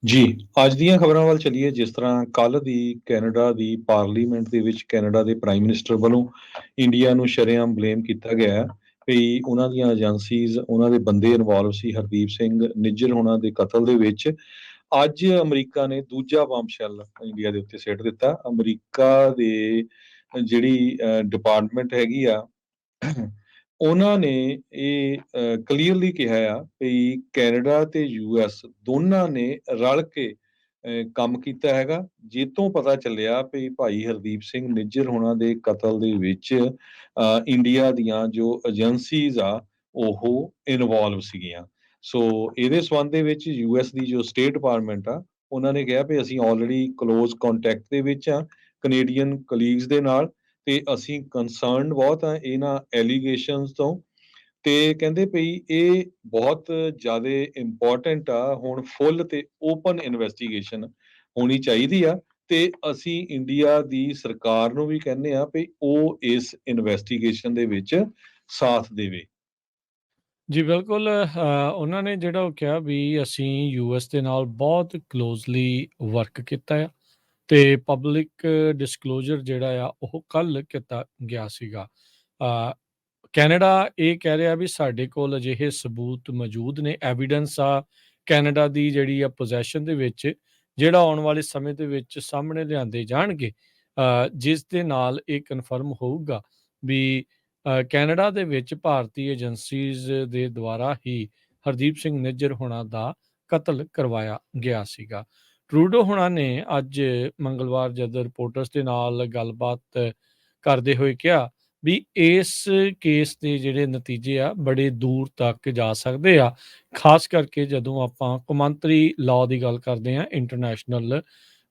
ਜੀ, ਅੱਜ ਦੀਆਂ ਖਬਰਾਂ ਵੱਲ ਚੱਲੀਏ। ਜਿਸ ਤਰ੍ਹਾਂ ਕੱਲ੍ਹ ਦੀ ਕੈਨੇਡਾ ਦੀ ਪਾਰਲੀਮੈਂਟ ਦੇ ਵਿੱਚ ਕੈਨੇਡਾ ਦੇ ਪ੍ਰਾਈਮ ਮਿਨਿਸਟਰ ਵੱਲੋਂ ਇੰਡੀਆ ਨੂੰ ਸ਼ਰੇਆਮ ਬਲੇਮ ਕੀਤਾ ਗਿਆ ਹੈ ਵੀ ਉਹਨਾਂ ਦੀਆਂ ਏਜੰਸੀਜ਼, ਉਹਨਾਂ ਦੇ ਬੰਦੇ ਇਨਵੋਲਵ ਸੀ ਹਰਦੀਪ ਸਿੰਘ ਨਿੱਜਰ ਹੋਣਾ ਦੇ ਕਤਲ ਦੇ ਵਿੱਚ। ਅੱਜ ਅਮਰੀਕਾ ਨੇ ਦੂਜਾ ਬੰਬਸ਼ੈਲ ਇੰਡੀਆ ਦੇ ਉੱਤੇ ਸਿੱਟ ਦਿੱਤਾ। ਅਮਰੀਕਾ ਦੇ ਜਿਹੜੀ ਡਿਪਾਰਟਮੈਂਟ ਹੈਗੀ ਆ, ਉਹਨਾਂ ਨੇ ਇਹ ਕਲੀਅਰਲੀ ਕਿਹਾ ਆ ਵੀ ਕੈਨੇਡਾ ਤੇ ਯੂਐਸ ਦੋਨਾਂ ਨੇ ਰਲ ਕੇ ਕੰਮ ਕੀਤਾ ਹੈਗਾ, ਜਿਹ ਤੋਂ ਪਤਾ ਚੱਲਿਆ ਵੀ ਭਾਈ ਹਰਦੀਪ ਸਿੰਘ ਨਿੱਜਰ ਹੋਣਾ ਦੇ ਕਤਲ ਦੇ ਵਿੱਚ ਇੰਡੀਆ ਦੀਆਂ ਜੋ ਏਜੰਸੀਜ਼ ਆ ਉਹ ਇਨਵੋਲਵ ਸੀਗੀਆਂ। ਸੋ ਇਹਦੇ ਸੰਬੰਧ ਦੇ ਵਿੱਚ ਯੂਐਸ ਦੀ ਜੋ ਸਟੇਟ ਡਿਪਾਰਟਮੈਂਟ ਆ, ਉਹਨਾਂ ਨੇ ਕਿਹਾ ਵੀ ਅਸੀਂ ਆਲਰੇਡੀ ਕਲੋਜ਼ ਕੰਟੈਕਟ ਦੇ ਵਿੱਚ ਆ ਕੈਨੇਡੀਅਨ ਕਲੀਗਸ ਦੇ ਨਾਲ, ਤੇ ਅਸੀਂ ਕੰਸਰਨਡ ਬਹੁਤ ਆ ਇਹਨਾਂ ਐਲੀਗੇਸ਼ਨਸ ਤੋਂ। ਤੇ ਕਹਿੰਦੇ ਪਈ ਇਹ ਬਹੁਤ ਜ਼ਿਆਦਾ ਇੰਪੋਰਟੈਂਟ ਆ, ਹੁਣ ਫੁੱਲ ਤੇ ਓਪਨ ਇਨਵੈਸਟੀਗੇਸ਼ਨ ਹੋਣੀ ਚਾਹੀਦੀ ਆ। ਤੇ ਅਸੀਂ ਇੰਡੀਆ ਦੀ ਸਰਕਾਰ ਨੂੰ ਵੀ ਕਹਿੰਦੇ ਆ ਵੀ ਉਹ ਇਸ ਇਨਵੈਸਟੀਗੇਸ਼ਨ ਦੇ ਵਿੱਚ ਸਾਥ ਦੇਵੇ। ਜੀ ਬਿਲਕੁਲ, ਉਹਨਾਂ ਨੇ ਜਿਹੜਾ ਉਹ ਕਿਹਾ ਵੀ ਅਸੀਂ ਯੂਐਸ ਦੇ ਨਾਲ ਬਹੁਤ ਕਲੋਜ਼ਲੀ ਵਰਕ ਕੀਤਾ ਆ ਤੇ ਪਬਲਿਕ ਡਿਸਕਲੋਜ਼ਰ ਜਿਹੜਾ ਆ ਉਹ ਕੱਲ੍ਹ ਕੀਤਾ ਗਿਆ ਸੀਗਾ। ਕੈਨੇਡਾ ਇਹ ਕਹਿ ਰਿਹਾ ਵੀ ਸਾਡੇ ਕੋਲ ਅਜਿਹੇ ਸਬੂਤ ਮੌਜੂਦ ਨੇ, ਐਵੀਡੈਂਸ ਆ ਕੈਨੇਡਾ ਦੀ ਜਿਹੜੀ ਆ ਪੋਜੈਸ਼ਨ ਦੇ ਵਿੱਚ, ਜਿਹੜਾ ਆਉਣ ਵਾਲੇ ਸਮੇਂ ਦੇ ਵਿੱਚ ਸਾਹਮਣੇ ਲਿਆਂਦੇ ਜਾਣਗੇ, ਜਿਸ ਦੇ ਨਾਲ ਇਹ ਕਨਫਰਮ ਹੋਊਗਾ ਵੀ ਕੈਨੇਡਾ ਦੇ ਵਿੱਚ ਭਾਰਤੀ ਏਜੰਸੀਜ਼ ਦੇ ਦੁਆਰਾ ਹੀ ਹਰਦੀਪ ਸਿੰਘ ਨਿੱਜਰ ਹੋਣਾ ਦਾ ਕਤਲ ਕਰਵਾਇਆ ਗਿਆ ਸੀਗਾ। ਟਰੂਡੋ ਹੋਣਾ ਨੇ ਅੱਜ ਮੰਗਲਵਾਰ ਜਦ ਰਿਪੋਰਟਰਸ ਦੇ ਨਾਲ ਗੱਲਬਾਤ ਕਰਦੇ ਹੋਏ ਕਿਹਾ ਵੀ ਇਸ ਕੇਸ ਦੇ ਜਿਹੜੇ ਨਤੀਜੇ ਆ ਬੜੇ ਦੂਰ ਤੱਕ ਜਾ ਸਕਦੇ ਆ, ਖਾਸ ਕਰਕੇ ਜਦੋਂ ਆਪਾਂ ਕੌਮਾਂਤਰੀ ਲਾਅ ਦੀ ਗੱਲ ਕਰਦੇ ਆ, ਇੰਟਰਨੈਸ਼ਨਲ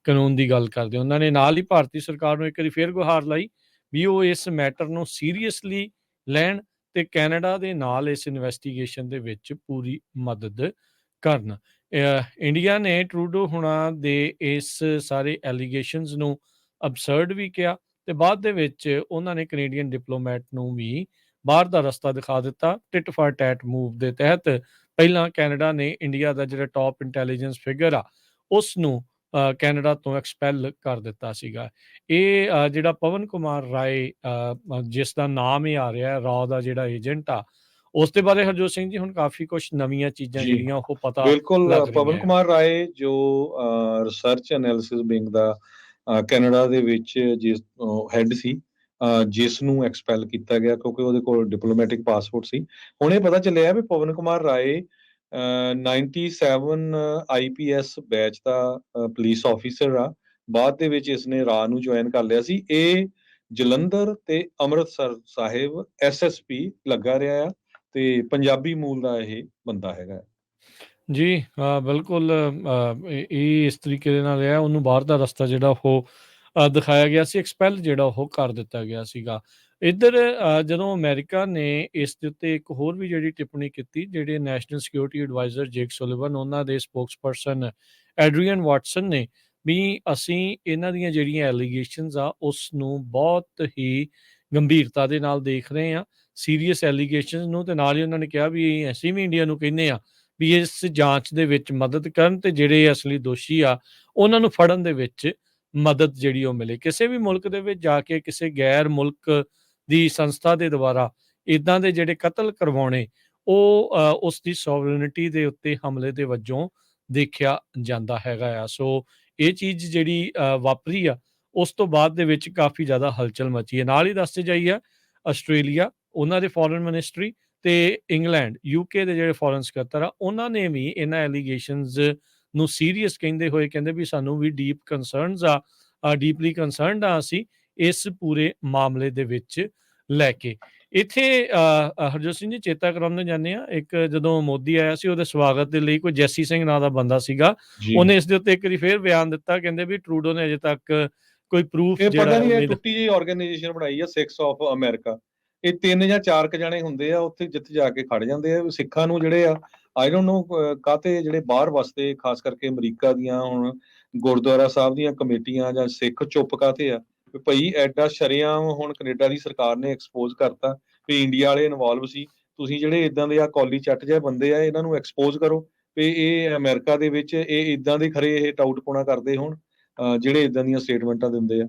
ਕਾਨੂੰਨ ਦੀ ਗੱਲ ਕਰਦੇ ਆ। ਉਹਨਾਂ ਨੇ ਨਾਲ ਹੀ ਭਾਰਤੀ ਸਰਕਾਰ ਨੂੰ ਇੱਕ ਵਾਰੀ ਫੇਰ ਗੁਹਾਰ ਲਾਈ ਵੀ ਉਹ ਇਸ ਮੈਟਰ ਨੂੰ ਸੀਰੀਅਸਲੀ ਲੈਣ ਤੇ ਕੈਨੇਡਾ ਦੇ ਨਾਲ ਇਸ ਇਨਵੈਸਟੀਗੇਸ਼ਨ ਦੇ ਵਿੱਚ ਪੂਰੀ ਮਦਦ ਕਰਨ। ਇੰਡੀਆ ਨੇ ਟਰੂਡੋ ਹੋਣਾ ਦੇ ਇਸ ਸਾਰੇ ਐਲੀਗੇਸ਼ਨਸ ਨੂੰ ਅਬਸਰਡ ਵੀ ਕਿਹਾ ਤੇ ਬਾਅਦ ਦੇ ਵਿੱਚ ਉਹਨਾਂ ਨੇ ਕੈਨੇਡੀਅਨ ਡਿਪਲੋਮੈਟ ਨੂੰ ਵੀ ਬਾਹਰ ਦਾ ਰਸਤਾ ਦਿਖਾ ਦਿੱਤਾ। ਟਿਟ ਫਾਰ ਟੈਟ ਮੂਵ ਦੇ ਤਹਿਤ ਪਹਿਲਾਂ ਕੈਨੇਡਾ ਨੇ ਇੰਡੀਆ ਦਾ ਜਿਹੜਾ ਟੌਪ ਇੰਟੈਲੀਜੈਂਸ ਫਿਗਰ ਆ ਉਸ ਨੂੰ ਕੈਨੇਡਾ ਤੋਂ ਐਕਸਪੈਲ ਕਰ ਦਿੱਤਾ ਸੀਗਾ। ਇਹ ਜਿਹੜਾ ਪਵਨ ਕੁਮਾਰ ਰਾਏ, ਜਿਸ ਦਾ ਨਾਮ ਹੀ ਆ ਰਿਹਾ ਰਾਅ ਦਾ ਜਿਹੜਾ ਏਜੰਟ ਆ, ਉਸ ਦੇ ਬਾਰੇ ਹਰਜੋਤ ਸਿੰਘ ਜੀ ਹੁਣ ਕਾਫੀ ਕੁਝ ਨਵੀਆਂ ਚੀਜ਼ਾਂ ਜੀ ਜਿਹੜੀਆਂ ਉਹ ਪਤਾ ਬਿਲਕੁਲ, ਲੱਗ ਪਵਨ ਰਹੀਆਂ ਆ। ਕੁਮਾਰ ਰਾਏ ਜੋ ਰਿਸਰਚ ਐਨਾਲਿਸਿਸ ਵਿੰਗ ਦਾ ਕੈਨੇਡਾ ਦੇ ਵਿੱਚ ਜਿਸ ਹੈਡ ਸੀ, ਜਿਸ ਨੂੰ ਐਕਸਪੈਲ ਕੀਤਾ ਗਿਆ ਕਿਉਂਕਿ ਉਹਦੇ ਕੋਲ ਡਿਪਲੋਮੈਟਿਕ ਪਾਸਪੋਰਟ ਸੀ। ਹੁਣ ਇਹ ਪਤਾ ਚੱਲਿਆ ਵੀ ਪਵਨ ਕੁਮਾਰ ਰਾਏ 97 ਆਈਪੀਐਸ ਬੈਚ ਦਾ ਪੁਲਿਸ ਆਫੀਸਰ ਆ। ਬਾਅਦ ਦੇ ਵਿੱਚ ਇਸਨੇ ਰਾਹ ਨੂੰ ਜੁਆਇਨ ਕਰ ਲਿਆ ਸੀ। ਇਹ ਜਲੰਧਰ ਤੇ ਅੰਮ੍ਰਿਤਸਰ ਸਾਹਿਬ ਐਸਐਸਪੀ ਲੱਗਾ ਰਿਹਾ ਆ ਤੇ ਪੰਜਾਬੀ ਮੂਲ ਦਾ ਇਹ ਬੰਦਾ ਹੈਗਾ। ਜੀ ਬਿਲਕੁਲ, ਇਹ ਇਸ ਤਰੀਕੇ ਦੇ ਨਾਲ ਰਿਹਾ, ਉਹਨੂੰ ਬਾਹਰ ਦਾ ਰਸਤਾ ਜਿਹੜਾ ਉਹ ਦਿਖਾਇਆ ਗਿਆ ਸੀ, ਐਕਸਪੈਲ ਜਿਹੜਾ ਉਹ ਕਰ ਦਿੱਤਾ ਗਿਆ ਸੀਗਾ। ਇੱਧਰ ਜਦੋਂ ਅਮਰੀਕਾ ਨੇ ਇਸ ਦੇ ਉੱਤੇ ਇੱਕ ਹੋਰ ਵੀ ਜਿਹੜੀ ਟਿੱਪਣੀ ਕੀਤੀ, ਜਿਹੜੇ ਨੈਸ਼ਨਲ ਸਿਕਿਉਰਿਟੀ ਐਡਵਾਈਜ਼ਰ ਜੇਕ ਸੁਲਿਵਨ, ਉਹਨਾਂ ਦੇ ਸਪੋਕਸਪਰਸਨ ਐਡਰੀਅਨ ਵਾਟਸਨ ਨੇ ਵੀ ਅਸੀਂ ਇਹਨਾਂ ਦੀਆਂ ਜਿਹੜੀਆਂ ਐਲੀਗੇਸ਼ਨਸ ਆ ਉਸ ਨੂੰ ਬਹੁਤ ਹੀ ਗੰਭੀਰਤਾ ਦੇ ਨਾਲ ਦੇਖ ਰਹੇ ਹਾਂ, ਸੀਰੀਅਸ ਐਲੀਗੇਸ਼ਨਸ ਨੂੰ, ਤੇ ਨਾਲ ਹੀ ਉਹਨਾਂ ਨੇ ਕਿਹਾ ਵੀ ਅਸੀਂ ਵੀ ਇੰਡੀਆ ਨੂੰ ਕਹਿੰਦੇ ਆ ਵੀ ਇਸ ਜਾਂਚ ਦੇ ਵਿੱਚ ਮਦਦ ਕਰਨ ਤੇ ਜਿਹੜੇ ਅਸਲੀ ਦੋਸ਼ੀ ਆ ਉਹਨਾਂ ਨੂੰ ਫੜਨ ਦੇ ਵਿੱਚ ਮਦਦ ਜਿਹੜੀ ਉਹ ਮਿਲੇ। ਕਿਸੇ ਵੀ ਮੁਲਕ ਦੇ ਵਿੱਚ ਜਾ ਕੇ ਕਿਸੇ ਗੈਰ ਮੁਲਕ ਦੀ ਸੰਸਥਾ ਦੇ ਦੁਆਰਾ ਇਦਾਂ ਦੇ ਜਿਹੜੇ ਕਤਲ ਕਰਵਾਉਣੇ, ਉਹ ਉਸ ਦੀ ਸੋਵਰਨਿਟੀ ਦੇ ਉੱਤੇ ਹਮਲੇ ਦੇ ਵਜੋਂ ਦੇਖਿਆ ਜਾਂਦਾ ਹੈਗਾ ਆ। ਸੋ ਇਹ ਚੀਜ਼ ਜਿਹੜੀ ਵਾਪਰੀ ਆ, ਉਸ ਤੋਂ ਬਾਅਦ ਦੇ ਵਿੱਚ ਕਾਫੀ ਜ਼ਿਆਦਾ ਹਲਚਲ ਮਚੀ ਹੈ। ਨਾਲ ਹੀ ਦੱਸਦੇ ਜਾਈਏ, ਆਸਟ੍ਰੇਲੀਆ, ਉਹਨਾਂ ਦੇ ਫੋਰਨ ਮਿਨਿਸਟਰੀ ਤੇ ਇੰਗਲੈਂਡ, ਯੂਕੇ ਦੇ ਜਿਹੜੇ ਫੋਰਨ ਸਕੱਤਰ ਆ, ਉਹਨਾਂ ਨੇ ਵੀ ਇਹਨਾਂ ਐਲੀਗੇਸ਼ਨਸ ਨੂੰ ਸੀਰੀਅਸ ਕਹਿੰਦੇ ਹੋਏ ਕਹਿੰਦੇ ਵੀ ਸਾਨੂੰ ਵੀ ਡੀਪ ਕੰਸਰਨਸ ਆ, ਡੀਪਲੀ ਕੰਸਰਨਡ ਆ ਅਸੀਂ ਇਸ ਪੂਰੇ ਮਾਮਲੇ ਦੇ ਵਿੱਚ ਲੈ ਕੇ। ਇੱਥੇ ਹਰਜੋਤ ਸਿੰਘ ਜੀ ਚੇਤਾ ਕਰਾਉਂਦੇ ਜਾਂਦੇ ਆ, ਇੱਕ ਜਦੋਂ ਮੋਦੀ ਆਇਆ ਸੀ ਉਹਦੇ ਸਵਾਗਤ ਦੇ ਲਈ ਕੋਈ ਜੈਸੀ ਸਿੰਘ ਨਾਂ ਦਾ ਬੰਦਾ ਸੀਗਾ, ਉਹਨੇ ਇਸ ਦੇ ਉੱਤੇ ਇੱਕ ਵਾਰੀ ਫੇਰ ਬਿਆਨ ਦਿੱਤਾ, ਕਹਿੰਦੇ ਵੀ ਟਰੂਡੋ ਨੇ ਅਜੇ ਤੱਕ ਕੋਈ ਪ੍ਰੂਫ ਇਹ ਪਤਾ ਨਹੀਂ, ਇਹ ਜਿਹੜਾ ਟੁੱਟੀ ਜਿਹੀ ਆਰਗੇਨਾਈਜੇਸ਼ਨ ਬਣਾਈ ਆ ਸਿੱਖਸ ਆਫ ਅਮਰੀਕਾ। ਇਹ 3 ਜਾਂ 4 ਜਣੇ ਹੁੰਦੇ ਆ ਉੱਥੇ, ਜਿੱਥੇ ਜਾ ਕੇ ਖੜ ਜਾਂਦੇ ਆ। ਸਿੱਖਾਂ ਨੂੰ ਜਿਹੜੇ ਆ, ਆਈ ਡੋਨਟ ਨੋ ਕਾਹਤੇ ਜਿਹੜੇ ਬਾਹਰ ਵਸਦੇ, ਖਾਸ ਕਰਕੇ ਅਮਰੀਕਾ ਦੀਆਂ ਹੁਣ ਗੁਰਦੁਆਰਾ ਸਾਹਿਬ ਦੀਆਂ ਕਮੇਟੀਆਂ ਜਾਂ ਸਿੱਖ ਚੁੱਪ ਕਾਹਤੇ ਆ ਭਈ ਐਡਾ ਸ਼ਰੇਆਮ ਹੁਣ ਕੈਨੇਡਾ ਦੀ ਸਰਕਾਰ ਨੇ ਐਕਸਪੋਜ਼ ਕਰਤਾ ਵੀ ਇੰਡੀਆ ਵਾਲੇ ਇਨਵੋਲਵ ਸੀ। ਤੁਸੀਂ ਜਿਹੜੇ ਇਦਾਂ ਦੇ ਆ ਕੌਲੀ ਚੱਟ ਜਿਹੇ ਬੰਦੇ ਆ, ਇਹਨਾਂ ਨੂੰ ਐਕਸਪੋਜ਼ ਕਰੋ ਵੀ ਇਹ ਅਮਰੀਕਾ ਦੇ ਵਿੱਚ ਇਹ ਇਦਾਂ ਦੇ ਖਰੇ ਇਹ ਟਾਊਟ ਪਾਉਣਾ ਕਰਦੇ ਹੋਣ ਜਿਹੜੇ ਇਦਾਂ ਦੀਆਂ ਸਟੇਟਮੈਂਟਾਂ ਦਿੰਦੇ ਆ।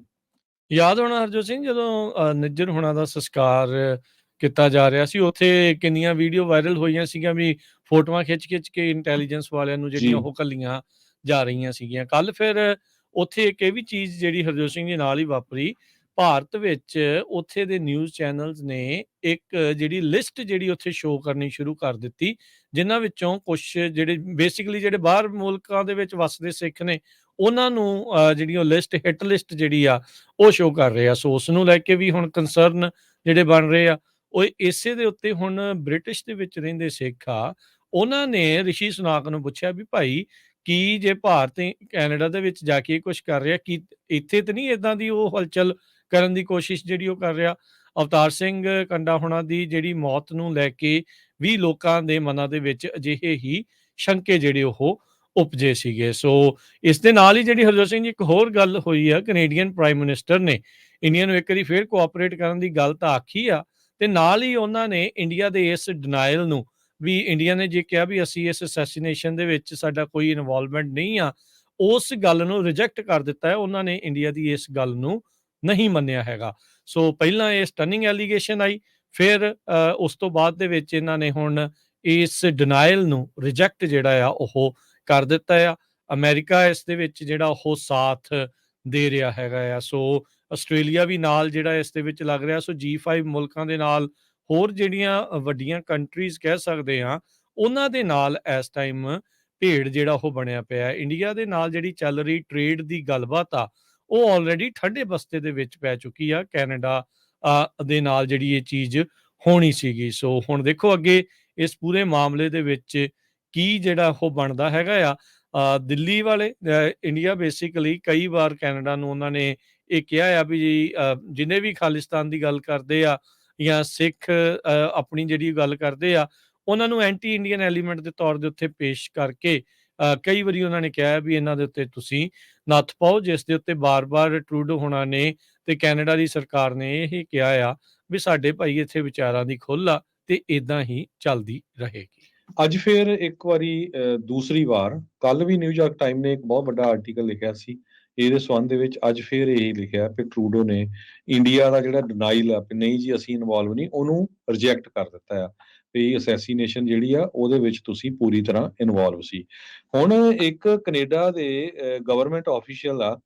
ਯਾਦ ਹੋਣਾ ਹਰਜੋਤ ਸਿੰਘ, ਜਦੋਂ ਨਿੱਜਰ ਹੋਣਾ ਦਾ ਸੰਸਕਾਰ ਕੀਤਾ ਜਾ ਰਿਹਾ ਸੀ, ਉੱਥੇ ਕਿੰਨੀਆਂ ਵੀਡੀਓ ਵਾਇਰਲ ਹੋਈਆਂ ਸੀਗੀਆਂ ਵੀ ਫੋਟੋਆਂ ਖਿੱਚ-ਖਿੱਚ ਕੇ ਇੰਟੈਲੀਜੈਂਸ ਵਾਲਿਆਂ ਨੂੰ ਜਿਹੜੀਆਂ ਜੀ ਉਹ ਘੱਲੀਆਂ ਜਾ ਰਹੀਆਂ ਸੀਗੀਆਂ। ਕੱਲ੍ਹ ਫਿਰ ਉੱਥੇ ਇੱਕ ਇਹ ਵੀ ਚੀਜ਼ ਜਿਹੜੀ ਹਰਜੋਤ ਸਿੰਘ ਜੀ ਨਾਲ ਹੀ ਵਾਪਰੀ, ਭਾਰਤ ਵਿੱਚ ਉੱਥੇ ਦੇ ਨਿਊਜ਼ ਚੈਨਲਸ ਨੇ ਇੱਕ ਜਿਹੜੀ ਲਿਸਟ ਜਿਹੜੀ ਉੱਥੇ ਸ਼ੋਅ ਕਰਨੀ ਸ਼ੁਰੂ ਕਰ ਦਿੱਤੀ, ਜਿਨ੍ਹਾਂ ਵਿੱਚੋਂ ਕੁਛ ਜਿਹੜੇ ਬੇਸਿਕਲੀ ਜਿਹੜੇ ਬਾਹਰ ਮੁਲਕਾਂ ਦੇ ਵਿੱਚ ਵੱਸਦੇ ਸਿੱਖ ਨੇ, ਉਹਨਾਂ ਨੂੰ ਜਿਹੜੀ ਉਹ ਲਿਸਟ ਹਿੱਟ ਲਿਸਟ ਜਿਹੜੀ ਆ ਉਹ ਸ਼ੋਅ ਕਰ ਰਹੇ ਆ। ਸੋ ਉਸ ਨੂੰ ਲੈ ਕੇ ਵੀ ਹੁਣ ਕੰਸਰਨ ਜਿਹੜੇ ਬਣ ਰਹੇ ਆ, ਉਹ ਇਸੇ ਦੇ ਉੱਤੇ ਹੁਣ ਬ੍ਰਿਟਿਸ਼ ਦੇ ਵਿੱਚ ਰਹਿੰਦੇ ਸਿੱਖ ਆ, ਉਹਨਾਂ ਨੇ ਰਿਸ਼ੀ ਸੁਨਾਕ ਨੂੰ ਪੁੱਛਿਆ ਵੀ ਭਾਈ, ਕੀ ਜੇ ਭਾਰਤ ਕੈਨੇਡਾ ਦੇ ਵਿੱਚ ਜਾ ਕੇ ਕੁਛ ਕਰ ਰਿਹਾ, ਕੀ ਇੱਥੇ ਤਾਂ ਨਹੀਂ ਏਦਾਂ ਦੀ ਉਹ ਹਲਚਲ ਕਰਨ ਦੀ ਕੋਸ਼ਿਸ਼ ਜਿਹੜੀ ਉਹ ਕਰ ਰਿਹਾ? ਅਵਤਾਰ ਸਿੰਘ ਕੰਡਾ ਹੋਣਾ ਦੀ ਜਿਹੜੀ ਮੌਤ ਨੂੰ ਲੈ ਕੇ ਵੀ ਲੋਕਾਂ ਦੇ ਮਨਾਂ ਦੇ ਵਿੱਚ ਅਜਿਹੇ ਹੀ ਸ਼ੰਕੇ ਜਿਹੜੇ ਉਹ ਉਪਜੇ ਸੀਗੇ। ਸੋ ਇਸ ਦੇ ਨਾਲ ਹੀ ਜਿਹੜੀ ਹਰਜੋਤ ਸਿੰਘ ਜੀ ਇੱਕ ਹੋਰ ਗੱਲ ਹੋਈ ਆ, ਕੈਨੇਡੀਅਨ ਪ੍ਰਾਈਮ ਮਿਨਿਸਟਰ ਨੇ ਇੰਡੀਆ ਨੂੰ ਇੱਕ ਵਾਰੀ ਫੇਰ ਕੋਆਪਰੇਟ ਕਰਨ ਦੀ ਗੱਲ ਤਾਂ ਆਖੀ ਆ, ਤੇ ਨਾਲ ਹੀ ਉਹਨਾਂ ਨੇ ਇੰਡੀਆ ਦੇ ਇਸ ਡਿਨਾਇਲ ਨੂੰ ਵੀ, ਇੰਡੀਆ ਨੇ ਜੇ ਕਿਹਾ ਵੀ ਅਸੀਂ ਇਸ ਅਸੈਸੀਨੇਸ਼ਨ ਦੇ ਵਿੱਚ ਸਾਡਾ ਕੋਈ ਇਨਵੋਲਵਮੈਂਟ ਨਹੀਂ ਆ, ਉਸ ਗੱਲ ਨੂੰ ਰਿਜੈਕਟ ਕਰ ਦਿੱਤਾ ਹੈ। ਉਹਨਾਂ ਨੇ ਇੰਡੀਆ ਦੀ ਇਸ ਗੱਲ ਨੂੰ ਨਹੀਂ ਮੰਨਿਆ ਹੈਗਾ। ਸੋ ਪਹਿਲਾਂ ਇਹ ਸਟਨਿੰਗ ਐਲੀਗੇਸ਼ਨ ਆਈ, ਫਿਰ ਉਸ ਤੋਂ ਬਾਅਦ ਦੇ ਵਿੱਚ ਇਹਨਾਂ ਨੇ ਹੁਣ ਇਸ ਡਿਨਾਇਲ ਨੂੰ ਰਿਜੈਕਟ ਜਿਹੜਾ ਆ ਉਹ ਕਰ ਦਿੱਤਾ ਆ। ਅਮਰੀਕਾ ਇਸ ਦੇ ਵਿੱਚ ਜਿਹੜਾ ਉਹ ਸਾਥ ਦੇ ਰਿਹਾ ਹੈਗਾ ਆ। ਸੋ ਆਸਟ੍ਰੇਲੀਆ ਵੀ ਨਾਲ ਜਿਹੜਾ ਇਸ ਦੇ ਵਿੱਚ ਲੱਗ ਰਿਹਾ। ਸੋ G5 ਮੁਲਕਾਂ ਦੇ ਨਾਲ ਹੋਰ ਜਿਹੜੀਆਂ ਵੱਡੀਆਂ ਕੰਟਰੀਜ਼ ਕਹਿ ਸਕਦੇ ਹਾਂ, ਉਹਨਾਂ ਦੇ ਨਾਲ ਇਸ ਟਾਈਮ ਭੇੜ ਜਿਹੜਾ ਉਹ ਬਣਿਆ ਪਿਆ। ਇੰਡੀਆ ਦੇ ਨਾਲ ਜਿਹੜੀ ਚੱਲ ਰਹੀ ਟ੍ਰੇਡ ਦੀ ਗੱਲਬਾਤ ਆ, ਉਹ ਆਲਰੇਡੀ ਠੰਡੇ ਬਸਤੇ ਦੇ ਵਿੱਚ ਪੈ ਚੁੱਕੀ ਆ। ਕੈਨੇਡਾ ਦੇ ਨਾਲ ਜਿਹੜੀ ਇਹ ਚੀਜ਼ ਹੋਣੀ ਸੀਗੀ। ਸੋ ਹੁਣ ਦੇਖੋ ਅੱਗੇ ਇਸ ਪੂਰੇ ਮਾਮਲੇ ਦੇ ਵਿੱਚ ਕੀ ਜਿਹੜਾ ਉਹ ਬਣਦਾ ਹੈਗਾ ਆ। ਦਿੱਲੀ ਵਾਲੇ ਇੰਡੀਆ ਬੇਸਿਕਲੀ ਕਈ ਵਾਰ ਕੈਨੇਡਾ ਨੂੰ ਉਹਨਾਂ ਨੇ ਇਹ ਕਿਹਾ ਆ ਵੀ ਜਿਹਨੇ ਵੀ ਖਾਲਿਸਤਾਨ ਦੀ ਗੱਲ ਕਰਦੇ ਆ ਜਾਂ ਸਿੱਖ ਆਪਣੀ ਜਿਹੜੀ ਗੱਲ ਕਰਦੇ ਆ, ਉਹਨਾਂ ਨੂੰ ਐਂਟੀ ਇੰਡੀਅਨ ਐਲੀਮੈਂਟ ਦੇ ਤੌਰ ਦੇ ਉੱਤੇ ਪੇਸ਼ ਕਰਕੇ ਕਈ ਵਾਰੀ ਉਹਨਾਂ ਨੇ ਕਿਹਾ ਵੀ ਇਹਨਾਂ ਦੇ ਉੱਤੇ ਤੁਸੀਂ ਨੱਥ ਪਾਓ, ਜਿਸ ਦੇ ਉੱਤੇ ਬਾਰ-ਬਾਰ ਟਰੂਡੋ ਹੋਣਾ ਨੇ ਤੇ ਕੈਨੇਡਾ ਦੀ ਸਰਕਾਰ ਨੇ ਇਹ ਕਿਹਾ ਆ ਵੀ ਸਾਡੇ ਭਾਈ ਇੱਥੇ ਵਿਚਾਰਾਂ ਦੀ ਖੁੱਲ੍ਹ ਆ ਤੇ ਇਦਾਂ ਹੀ ਚੱਲਦੀ ਰਹੇਗੀ। ਅੱਜ ਫਿਰ ਇੱਕ ਵਾਰੀ ਦੂਸਰੀ ਵਾਰ ਕੱਲ ਵੀ ਨਿਊਯਾਰਕ ਟਾਈਮ ਨੇ ਇੱਕ ਬਹੁਤ ਵੱਡਾ ਆਰਟੀਕਲ ਲਿਖਿਆ ਸੀ ਇਹਦੇ ਸੰਬੰਧ ਦੇ ਵਿੱਚ। ਅੱਜ ਫਿਰ ਇਹ ਲਿਖਿਆ ਕਿ ਟਰੂਡੋ ਨੇ ਇੰਡੀਆ ਦਾ ਜਿਹੜਾ ਡਿਨਾਈਲ ਆ ਵੀ ਨਹੀਂ ਜੀ ਅਸੀਂ ਇਨਵੋਲਵ ਨਹੀਂ, ਉਹਨੂੰ ਰਿਜੈਕਟ ਕਰ ਦਿੱਤਾ ਆ ਵੀ ਅਸੈਸੀਨੇਸ਼ਨ ਜਿਹੜੀ ਆ ਉਹਦੇ ਵਿੱਚ ਤੁਸੀਂ ਪੂਰੀ ਤਰ੍ਹਾਂ ਇਨਵੋਲਵ ਸੀ। ਹੁਣ ਇੱਕ ਕੈਨੇਡਾ ਦੇ ਗਵਰਨਮੈਂਟ ਆਫੀਸ਼ੀਅਲ ਆ,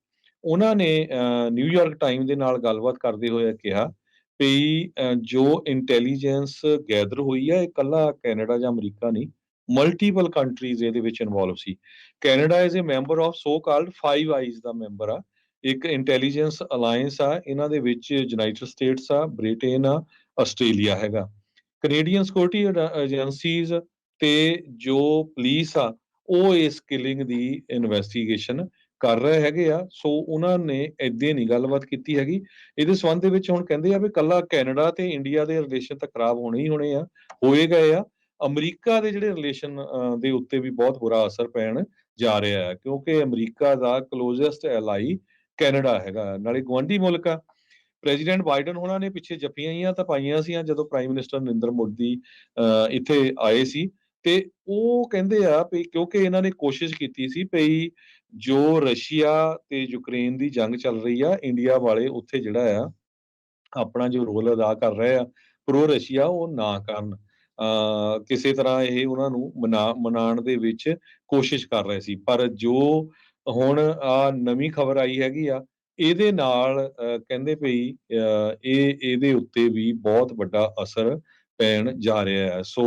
ਉਹਨਾਂ ਨੇ ਨਿਊਯਾਰਕ ਟਾਈਮ ਦੇ ਨਾਲ ਗੱਲਬਾਤ ਕਰਦੇ ਹੋਏ ਕਿਹਾ ਵੀ ਜੋ ਇੰਟੈਲੀਜੈਂਸ ਗੈਦਰ ਹੋਈ ਆ, ਇਹ ਇਕੱਲਾ ਕੈਨੇਡਾ ਜਾਂ ਅਮਰੀਕਾ ਨਹੀਂ, ਮਲਟੀਪਲ ਕੰਟਰੀਜ਼ ਇਹਦੇ ਵਿੱਚ ਇਨਵੋਲਵ ਸੀ। Canada is a member of so called five eyes ਦਾ ਮੈਂਬਰ ਆ, ਇੱਕ ਇੰਟੈਲੀਜੈਂਸ ਅਲਾਇੰਸ ਆ। ਇਹਨਾਂ ਦੇ ਵਿੱਚ ਯੂਨਾਈਟਿਡ ਸਟੇਟਸ ਆ, ਬ੍ਰਿਟੇਨ ਆ, ਆਸਟ੍ਰੇਲੀਆ ਹੈਗਾ। ਕੈਨੇਡੀਅਨ ਸਿਕਿਉਰਿਟੀ ਏਜੰਸੀਜ਼ ਤੇ ਜੋ ਪੁਲਿਸ ਆ, ਉਹ ਇਸ ਕਿਲਿੰਗ ਦੀ ਇਨਵੈਸਟੀਗੇਸ਼ਨ ਕਰ ਰਹੇ ਹੈਗੇ ਆ। ਸੋ ਉਹਨਾਂ ਨੇ ਏਦਾਂ ਨਹੀਂ ਗੱਲਬਾਤ ਕੀਤੀ ਹੈਗੀ। ਇਹਦੇ ਸੰਬੰਧ ਦੇ ਵਿੱਚ ਹੁਣ ਕਹਿੰਦੇ ਆ ਵੀ ਕੱਲਾ ਕੈਨੇਡਾ ਤੇ ਇੰਡੀਆ ਦੇ ਰਿਲੇਸ਼ਨ ਤਾਂ ਖਰਾਬ ਹੋਣੇ ਹੀ ਹੋਣੇ ਆ, ਹੋਏ ਗਏ ਆ। ਅਮਰੀਕਾ ਦੇ ਜਿਹੜੇ ਰਿਲੇਸ਼ਨ ਦੇ ਉੱਤੇ ਵੀ ਬਹੁਤ ਬੁਰਾ ਅਸਰ ਪੈਣ ਜਾ ਰਿਹਾ ਹੈ, ਕਿਉਂਕਿ ਅਮਰੀਕਾ ਦਾ ਕਲੋਜ਼ੈਸਟ ਐਲਾਈ ਕੈਨੇਡਾ ਹੈਗਾ, ਨਾਲੇ ਗੁਆਂਢੀ ਮੁਲਕ ਆ। ਪ੍ਰੈਜ਼ੀਡੈਂਟ ਬਾਈਡਨ ਹੋਣਾ ਨੇ ਪਿੱਛੇ ਜੱਫੀਆਂ ਤਾਂ ਪਾਈਆਂ ਸੀ ਜਦੋਂ ਪ੍ਰਾਈਮ ਮਿਨਿਸਟਰ ਨਰਿੰਦਰ ਮੋਦੀ ਇੱਥੇ ਆਏ ਸੀ, ਤੇ ਉਹ ਕਹਿੰਦੇ ਆ ਵੀ ਕਿਉਂਕਿ ਇਹਨਾਂ ਨੇ ਕੋਸ਼ਿਸ਼ ਕੀਤੀ ਸੀ ਵੀ ਜੋ ਰਸ਼ੀਆ ਤੇ ਯੂਕਰੇਨ ਦੀ ਜੰਗ ਚੱਲ ਰਹੀ ਆ, ਇੰਡੀਆ ਵਾਲੇ ਉੱਥੇ ਜਿਹੜਾ ਆ ਆਪਣਾ ਜੋ ਰੋਲ ਅਦਾ ਕਰ ਰਹੇ ਆ ਪ੍ਰੋ ਰਸ਼ੀਆ, ਉਹ ਨਾ ਕਰਨ। ਕਿਸੇ ਤਰ੍ਹਾਂ ਇਹ ਉਹਨਾਂ ਨੂੰ ਮਨਾਉਣ ਦੇ ਵਿੱਚ ਕੋਸ਼ਿਸ਼ ਕਰ ਰਹੇ ਸੀ। ਪਰ ਜੋ ਹੁਣ ਨਵੀਂ ਖਬਰ ਆਈ ਹੈਗੀ ਆ, ਇਹਦੇ ਨਾਲ ਕਹਿੰਦੇ ਭਈ ਇਹਦੇ ਉੱਤੇ ਵੀ ਬਹੁਤ ਵੱਡਾ ਅਸਰ ਪੈਣ ਜਾ ਰਿਹਾ ਹੈ। ਸੋ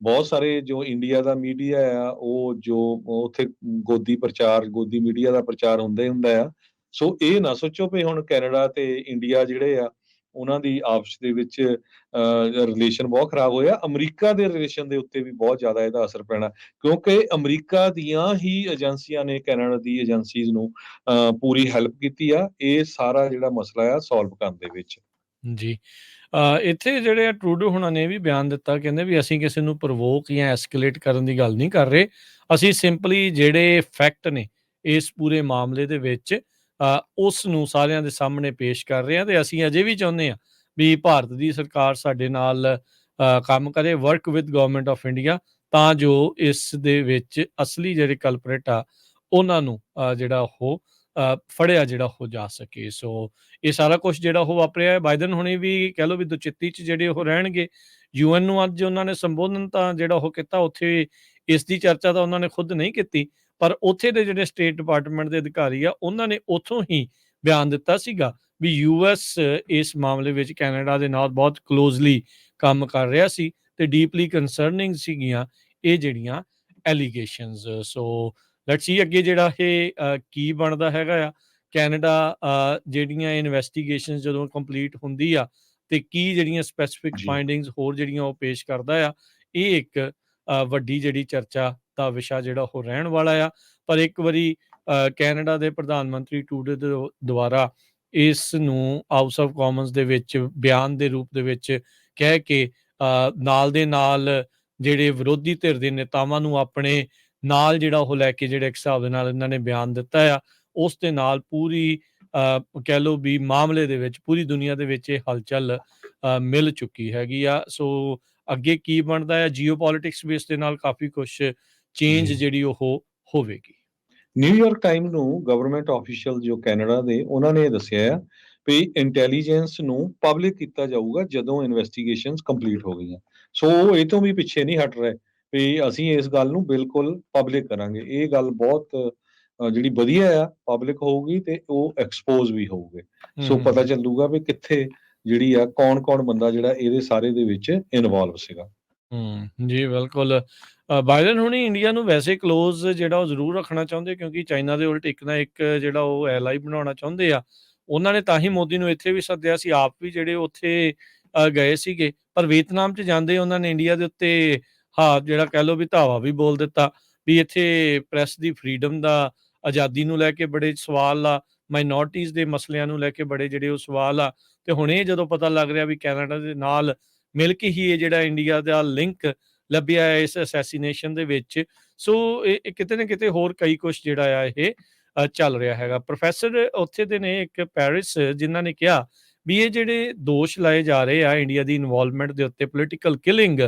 ਬਹੁਤ ਸਾਰੇ ਜੋ ਇੰਡੀਆ ਦਾ ਮੀਡੀਆ ਆ, ਉਹ ਜੋ ਉੱਥੇ ਗੋਦੀ ਮੀਡੀਆ ਦਾ ਪ੍ਰਚਾਰ ਹੁੰਦਾ ਹੀ ਹੁੰਦਾ ਆ। ਸੋ ਇਹ ਨਾ ਸੋਚੋ ਵੀ ਹੁਣ ਕੈਨੇਡਾ ਤੇ ਇੰਡੀਆ ਜਿਹੜੇ ਆ ਉਹਨਾਂ ਦੀ ਆਪਸ ਦੇ ਵਿੱਚ ਰਿਲੇਸ਼ਨ ਬਹੁਤ ਖਰਾਬ ਹੋਇਆ। ਅਮਰੀਕਾ ਦੇ ਰਿਲੇਸ਼ਨ ਦੇ ਉੱਤੇ ਵੀ ਬਹੁਤ ਜ਼ਿਆਦਾ ਇਹਦਾ ਅਸਰ ਪੈਣਾ, ਕਿਉਂਕਿ ਅਮਰੀਕਾ ਦੀਆਂ ਹੀ ਏਜੰਸੀਆਂ ਨੇ ਕੈਨੇਡਾ ਦੀ ਏਜੰਸੀਜ਼ ਨੂੰ ਪੂਰੀ ਹੈਲਪ ਕੀਤੀ ਆ ਇਹ ਸਾਰਾ ਜਿਹੜਾ ਮਸਲਾ ਆ ਸੋਲਵ ਕਰਨ ਦੇ ਵਿੱਚ। ਜੀ। ਇੱਥੇ ਜਿਹੜੇ ਆ ਟਰੂਡੋ ਹੋਣਾ ਨੇ ਵੀ ਬਿਆਨ ਦਿੱਤਾ, ਕਹਿੰਦੇ ਵੀ ਅਸੀਂ ਕਿਸੇ ਨੂੰ ਪ੍ਰਵੋਕ ਜਾਂ ਐਸਕੇਲੇਟ ਕਰਨ ਦੀ ਗੱਲ ਨਹੀਂ ਕਰ ਰਹੇ, ਅਸੀਂ ਸਿੰਪਲੀ ਜਿਹੜੇ ਫੈਕਟ ਨੇ ਇਸ ਪੂਰੇ ਮਾਮਲੇ ਦੇ ਵਿੱਚ ਉਸ ਨੂੰ ਸਾਰਿਆਂ ਦੇ ਸਾਹਮਣੇ ਪੇਸ਼ ਕਰ ਰਹੇ ਹਾਂ, ਤੇ ਅਸੀਂ ਅਜੇ ਵੀ ਚਾਹੁੰਦੇ ਹਾਂ ਵੀ ਭਾਰਤ ਦੀ ਸਰਕਾਰ ਸਾਡੇ ਨਾਲ ਕੰਮ ਕਰੇ, work with government of India, ਤਾਂ ਜੋ ਇਸ ਦੇ ਵਿੱਚ ਅਸਲੀ ਜਿਹੜੇ ਕਲਪਰੇਟ ਆ ਉਹਨਾਂ ਨੂੰ ਜਿਹੜਾ ਉਹ ਫੜਿਆ ਜਿਹੜਾ ਹੋ ਜਾ ਸਕੇ। ਸੋ ਇਹ ਸਾਰਾ ਕੁਝ ਜਿਹੜਾ ਉਹ ਵਾਪਰਿਆ। ਬਾਈਡਨ ਹੁਣੇ ਵੀ ਕਹਿ ਲਓ ਵੀ ਦੁਚਿੱਤੀ 'ਚ ਜਿਹੜੇ ਉਹ ਰਹਿਣਗੇ। ਯੂਐਨ ਨੂੰ ਅੱਜ ਉਹਨਾਂ ਨੇ ਸੰਬੋਧਨ ਤਾਂ ਜਿਹੜਾ ਉਹ ਕੀਤਾ, ਉੱਥੇ ਇਸ ਦੀ ਚਰਚਾ ਤਾਂ ਉਹਨਾਂ ਨੇ ਖੁਦ ਨਹੀਂ ਕੀਤੀ, ਪਰ ਉੱਥੇ ਦੇ ਜਿਹੜੇ ਸਟੇਟ ਡਿਪਾਰਟਮੈਂਟ ਦੇ ਅਧਿਕਾਰੀ ਆ ਉਹਨਾਂ ਨੇ ਉੱਥੋਂ ਹੀ ਬਿਆਨ ਦਿੱਤਾ ਸੀਗਾ ਵੀ ਯੂਐਸ ਇਸ ਮਾਮਲੇ ਵਿੱਚ ਕੈਨੇਡਾ ਦੇ ਨਾਲ ਬਹੁਤ ਕਲੋਜ਼ਲੀ ਕੰਮ ਕਰ ਰਿਹਾ ਸੀ ਤੇ ਡੀਪਲੀ ਕੰਸਰਨਿੰਗ ਸੀਗੀਆਂ ਇਹ ਜਿਹੜੀਆਂ ਐਲੀਗੇਸ਼ਨਸ। ਸੋ ਲੈਟਸ ਸੀ ਅੱਗੇ ਜਿਹੜਾ ਇਹ ਕੀ ਬਣਦਾ ਹੈਗਾ ਆ। ਕੈਨੇਡਾ ਜਿਹੜੀਆਂ ਇਨਵੈਸਟੀਗੇਸ਼ਨ ਜਦੋਂ ਕੰਪਲੀਟ ਹੁੰਦੀ ਆ ਤੇ ਕੀ ਜਿਹੜੀਆਂ ਸਪੈਸੀਫਿਕ ਜੀ ਫਾਈਂਡਿੰਗਸ ਹੋਰ ਜਿਹੜੀਆਂ ਉਹ ਪੇਸ਼ ਕਰਦਾ ਆ, ਇਹ ਇੱਕ ਵੱਡੀ ਜਿਹੜੀ ਚਰਚਾ ਦਾ ਵਿਸ਼ਾ ਜਿਹੜਾ ਉਹ ਰਹਿਣ ਵਾਲਾ ਆ। ਪਰ ਇੱਕ ਵਾਰੀ ਕੈਨੇਡਾ ਦੇ ਪ੍ਰਧਾਨ ਮੰਤਰੀ ਟਰੂਡੋ ਦੇ ਦੁਆਰਾ ਇਸ ਨੂੰ ਹਾਊਸ ਆਫ ਕਾਮਨਸ ਦੇ ਵਿੱਚ ਬਿਆਨ ਦੇ ਰੂਪ ਦੇ ਵਿੱਚ ਕਹਿ ਕੇ ਨਾਲ ਦੇ ਨਾਲ ਜਿਹੜੇ ਵਿਰੋਧੀ ਧਿਰ ਦੇ ਨੇਤਾਵਾਂ ਨੂੰ ਆਪਣੇ ਨਾਲ ਜਿਹੜਾ ਉਹ ਲੈ ਕੇ ਜਿਹੜੇ ਇੱਕ ਹਿਸਾਬ ਦੇ ਨਾਲ ਇਹਨਾਂ ਨੇ ਬਿਆਨ ਦਿੱਤਾ ਆ, ਉਸ ਦੇ ਨਾਲ ਪੂਰੀ ਕਹਿ ਲਓ ਵੀ ਮਾਮਲੇ ਦੇ ਵਿੱਚ ਪੂਰੀ ਦੁਨੀਆ ਦੇ ਵਿੱਚ ਇਹ ਹਲਚਲ ਮਿਲ ਚੁੱਕੀ ਹੈਗੀ ਆ। ਸੋ ਅੱਗੇ ਕੀ ਬਣਦਾ ਹੈ, ਜੀਓਪੋਲਿਟਿਕਸ ਵੀ ਇਸ ਦੇ ਨਾਲ ਕਾਫੀ ਕੁਛ ਚੇਂਜ ਜੀ ਜਿਹੜੀ ਉਹ ਹੋਵੇਗੀ। ਨਿਊਯਾਰਕ ਟਾਈਮ ਨੂੰ ਗਵਰਨਮੈਂਟ ਆਫੀਸ਼ੀਅਲ ਜੋ ਕੈਨੇਡਾ ਦੇ ਉਹਨਾਂ ਨੇ ਦੱਸਿਆ ਆ ਵੀ ਇੰਟੈਲੀਜੈਂਸ ਨੂੰ ਪਬਲਿਕ ਕੀਤਾ ਜਾਊਗਾ ਜਦੋਂ ਇਨਵੈਸਟੀਗੇਸ਼ਨਸ ਕੰਪਲੀਟ ਹੋ ਗਈਆਂ। ਸੋ ਉਹ ਇਹ ਤੋਂ ਵੀ ਪਿੱਛੇ ਨਹੀਂ ਹਟ ਰਹੇ ਵੀ ਅਸੀਂ ਇਸ ਗੱਲ ਨੂੰ ਬਿਲਕੁਲ ਪਬਲਿਕ ਕਰਾਂਗੇ। ਇਹ ਗੱਲ ਬਹੁਤ ਜਿਹੜੀ ਵਧੀਆ ਆ, ਪਬਲਿਕ ਹੋਊਗੀ ਤੇ ਉਹ ਐਕਸਪੋਜ਼ ਵੀ ਹੋਊਗੇ। ਸੋ ਪਤਾ ਚੱਲੂਗਾ ਵੀ ਕਿੱਥੇ ਜਿਹੜੀ ਆ ਕੌਣ-ਕੌਣ ਬੰਦਾ ਜਿਹੜਾ ਇਹਦੇ ਸਾਰੇ ਦੇ ਵਿੱਚ ਇਨਵੋਲਵ ਸੀਗਾ। ਜੀ ਬਿਲਕੁਲ। ਬਾਈਡਨ ਹੁਣੀ ਇੰਡੀਆ ਨੂੰ ਵੈਸੇ ਕਲੋਜ਼ ਜਿਹੜਾ ਉਹ ਜ਼ਰੂਰ ਰੱਖਣਾ ਚਾਹੁੰਦੇ, ਕਿਉਂਕਿ ਚਾਈਨਾ ਦੇ ਉਲਟ ਇੱਕ ਨਾ ਇੱਕ ਜਿਹੜਾ ਉਹ ਐਲਾਈ ਬਣਾਉਣਾ ਚਾਹੁੰਦੇ ਆ। ਉਹਨਾਂ ਨੇ ਤਾਂ ਹੀ ਮੋਦੀ ਨੂੰ ਇੱਥੇ ਵੀ ਸੱਦਿਆ ਸੀ, ਆਪ ਵੀ ਜਿਹੜੇ ਉੱਥੇ ਗਏ ਸੀਗੇ। ਪਰ ਵੀਅਤਨਾਮ 'ਚ ਜਾਂਦੇ ਉਹਨਾਂ ਨੇ ਇੰਡੀਆ ਦੇ ਉੱਤੇ ਜਿਹੜਾ ਕਹਿ ਲਓ ਵੀ ਧਾਵਾ ਵੀ ਬੋਲ ਦਿੱਤਾ ਵੀ ਇੱਥੇ ਪ੍ਰੈਸ ਦੀ ਫਰੀਡਮ ਦਾ, ਆਜ਼ਾਦੀ ਨੂੰ ਲੈ ਕੇ ਬੜੇ ਸਵਾਲ ਆ, ਮਾਈਨੋਰਟੀਜ਼ ਦੇ ਮਸਲਿਆਂ ਨੂੰ ਲੈ ਕੇ ਬੜੇ ਜਿਹੜੇ ਉਹ ਸਵਾਲ ਆ। ਤੇ ਹੁਣ ਇਹ ਜਦੋਂ ਪਤਾ ਲੱਗ ਰਿਹਾ ਵੀ ਕੈਨੇਡਾ ਦੇ ਨਾਲ ਮਿਲ ਕੇ ਹੀ ਇਹ ਜਿਹੜਾ ਇੰਡੀਆ ਦਾ ਲਿੰਕ ਲੱਭਿਆ ਹੈ ਇਸ ਅਸੈਸੀਨੇਸ਼ਨ ਦੇ ਵਿੱਚ, ਸੋ ਇਹ ਕਿਤੇ ਨਾ ਕਿਤੇ ਹੋਰ ਕਈ ਕੁਛ ਜਿਹੜਾ ਆ ਇਹ ਚੱਲ ਰਿਹਾ ਹੈਗਾ। ਪ੍ਰੋਫੈਸਰ ਉੱਥੇ ਦੇ ਨੇ ਇੱਕ ਪੈਰਿਸ, ਜਿਨ੍ਹਾਂ ਨੇ ਕਿਹਾ ਵੀ ਇਹ ਜਿਹੜੇ ਦੋਸ਼ ਲਾਏ ਜਾ ਰਹੇ ਆ ਇੰਡੀਆ ਦੀ ਇਨਵੋਲਵਮੈਂਟ ਦੇ ਉੱਤੇ, ਪੋਲੀਟੀਕਲ ਕਿਲਿੰਗ,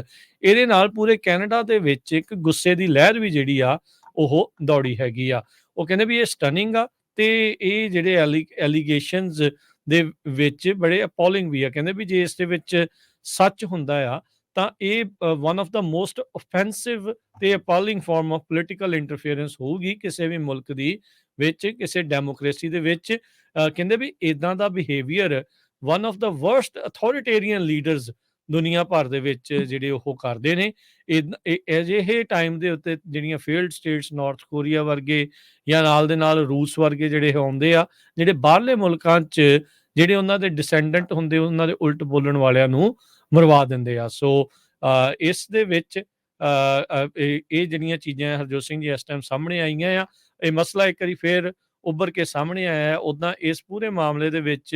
ਇਹਦੇ ਨਾਲ ਪੂਰੇ ਕੈਨੇਡਾ ਦੇ ਵਿੱਚ ਇੱਕ ਗੁੱਸੇ ਦੀ ਲਹਿਰ ਵੀ ਜਿਹੜੀ ਆ ਉਹ ਦੌੜੀ ਹੈਗੀ ਆ। ਉਹ ਕਹਿੰਦੇ ਵੀ ਇਹ ਸਟਨਿੰਗ ਆ ਤੇ ਇਹ ਜਿਹੜੇ ਐਲੀਗੇਸ਼ਨਸ ਦੇ ਵਿੱਚ ਬੜੇ ਅਪੋਲਿੰਗ ਵੀ ਆ। ਕਹਿੰਦੇ ਵੀ ਜੇ ਇਸ ਦੇ ਵਿੱਚ ਸੱਚ ਹੁੰਦਾ ਆ ਤਾਂ ਇਹ ਵਨ ਆਫ ਦਾ ਮੋਸਟ ਓਫੈਂਸਿਵ ਤੇ ਅਪਾਲਿੰਗ ਫਾਰਮ ਆਫ ਪੋਲੀਟੀਕਲ ਇੰਟਰਫੇਰੈਂਸ ਹੋਊਗੀ ਕਿਸੇ ਵੀ ਮੁਲਕ ਦੀ ਵਿੱਚ, ਕਿਸੇ ਡੈਮੋਕ੍ਰੇਸੀ ਦੇ ਵਿੱਚ। ਕਹਿੰਦੇ ਵੀ ਇਦਾਂ ਦਾ behaviour one of the worst authoritarian leaders ਦੁਨੀਆ ਭਰ ਦੇ ਵਿੱਚ ਜਿਹੜੇ ਉਹ ਕਰਦੇ ਨੇ। ਅਜਿਹੇ ਟਾਈਮ ਦੇ ਉੱਤੇ ਜਿਹੜੀਆਂ ਫੇਲਡ ਸਟੇਟਸ, ਨਾਰਥ ਕੋਰੀਆ ਵਰਗੇ ਜਾਂ ਨਾਲ ਦੇ ਨਾਲ ਰੂਸ ਵਰਗੇ ਜਿਹੜੇ ਆਉਂਦੇ ਆ, ਜਿਹੜੇ ਬਾਹਰਲੇ ਮੁਲਕਾਂ 'ਚ ਜਿਹੜੇ ਉਹਨਾਂ ਦੇ ਡਿਸੈਂਡੈਂਟ ਹੁੰਦੇ, ਉਹਨਾਂ ਦੇ ਉਲਟ ਬੋਲਣ ਵਾਲਿਆਂ ਨੂੰ ਮਰਵਾ ਦਿੰਦੇ ਆ। ਸੋ ਇਸ ਦੇ ਵਿੱਚ ਇਹ ਜਿਹੜੀਆਂ ਚੀਜ਼ਾਂ ਹਰਜੋਤ ਸਿੰਘ ਜੀ ਇਸ ਟਾਈਮ ਸਾਹਮਣੇ ਆਈਆਂ ਆ, ਇਹ ਮਸਲਾ ਇੱਕ ਵਾਰੀ ਫੇਰ ਉੱਭਰ ਕੇ ਸਾਹਮਣੇ ਆਇਆ। ਉੱਦਾਂ ਇਸ ਪੂਰੇ ਮਾਮਲੇ ਦੇ ਵਿੱਚ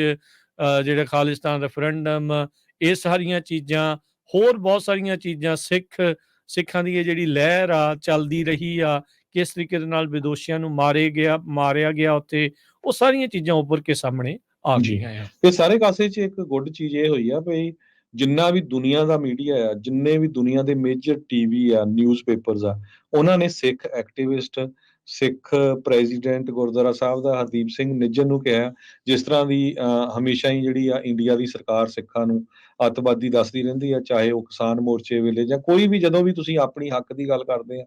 ਜਿਹੜਾ ਖਾਲਿਸਤਾਨ ਰੈਫਰੈਂਡਮ, ਇਹ ਸਾਰੀਆਂ ਚੀਜ਼ਾਂ, ਹੋਰ ਬਹੁਤ ਸਾਰੀਆਂ ਚੀਜ਼ਾਂ, ਸਿੱਖਾਂ ਦੀ ਇਹ ਜਿਹੜੀ ਲਹਿਰ ਆ ਚੱਲਦੀ ਰਹੀ ਆ, ਕਿਸ ਤਰੀਕੇ ਦੇ ਨਾਲ ਵਿਦੋਸ਼ੀਆਂ ਨੂੰ ਮਾਰਿਆ ਗਿਆ ਉੱਥੇ, ਉਹ ਸਾਰੀਆਂ ਚੀਜ਼ਾਂ ਉੱਭਰ ਕੇ ਸਾਹਮਣੇ ਆ ਜੀ ਗਈਆਂ ਆ। ਤੇ ਸਾਰੇ ਕਾਸੇ 'ਚ ਇੱਕ ਗੁੱਡ ਚੀਜ਼ ਇਹ ਹੋਈ ਆ ਵੀ ਜਿੰਨਾ ਵੀ ਦੁਨੀਆ ਦਾ ਮੀਡੀਆ ਆ, ਜਿੰਨੇ ਵੀ ਦੁਨੀਆ ਦੇ ਮੇਜਰ ਟੀਵੀ ਆ, ਨਿਊਜ਼ਪੇਪਰਸ ਆ, ਉਹਨਾਂ ਨੇ ਸਿੱਖ ਐਕਟਿਵਿਸਟ, ਸਿੱਖ ਪ੍ਰੈਜ਼ੀਡੈਂਟ ਗੁਰਦੁਆਰਾ ਸਾਹਿਬ ਦਾ ਹਰਦੀਪ ਸਿੰਘ ਨਿੱਜਰ ਨੂੰ ਕਿਹਾ, ਜਿਸ ਤਰ੍ਹਾਂ ਦੀ ਹਮੇਸ਼ਾ ਹੀ ਜਿਹੜੀ ਆ ਇੰਡੀਆ ਦੀ ਸਰਕਾਰ ਸਿੱਖਾਂ ਨੂੰ ਅੱਤਵਾਦੀ ਦੱਸਦੀ ਰਹਿੰਦੀ ਆ, ਚਾਹੇ ਉਹ ਕਿਸਾਨ ਮੋਰਚੇ ਵੇਲੇ ਜਾਂ ਕੋਈ ਵੀ, ਜਦੋਂ ਵੀ ਤੁਸੀਂ ਆਪਣੀ ਹੱਕ ਦੀ ਗੱਲ ਕਰਦੇ ਆ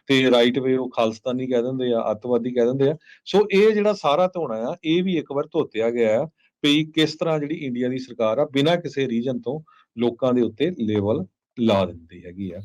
ਤੇ ਰਾਈਟ ਵੇ ਉਹ ਖਾਲਿਸਤਾਨੀ ਕਹਿ ਦਿੰਦੇ ਆ, ਅੱਤਵਾਦੀ ਕਹਿ ਦਿੰਦੇ ਆ। ਸੋ ਇਹ ਜਿਹੜਾ ਸਾਰਾ ਧੋਣਾ ਆ, ਇਹ ਵੀ ਇੱਕ ਵਾਰ ਧੋਤਿਆ ਗਿਆ ਆ ਵੀ ਕਿਸ ਤਰ੍ਹਾਂ ਜਿਹੜੀ ਇੰਡੀਆ ਦੀ ਸਰਕਾਰ ਆ ਬਿਨਾਂ ਕਿਸੇ ਰੀਜਨ ਤੋਂ ਲੋਕਾਂ ਦੇ ਉੱਤੇ ਲੇਬਲ ਲਾ ਦਿੰਦੀ ਹੈਗੀ ਆ।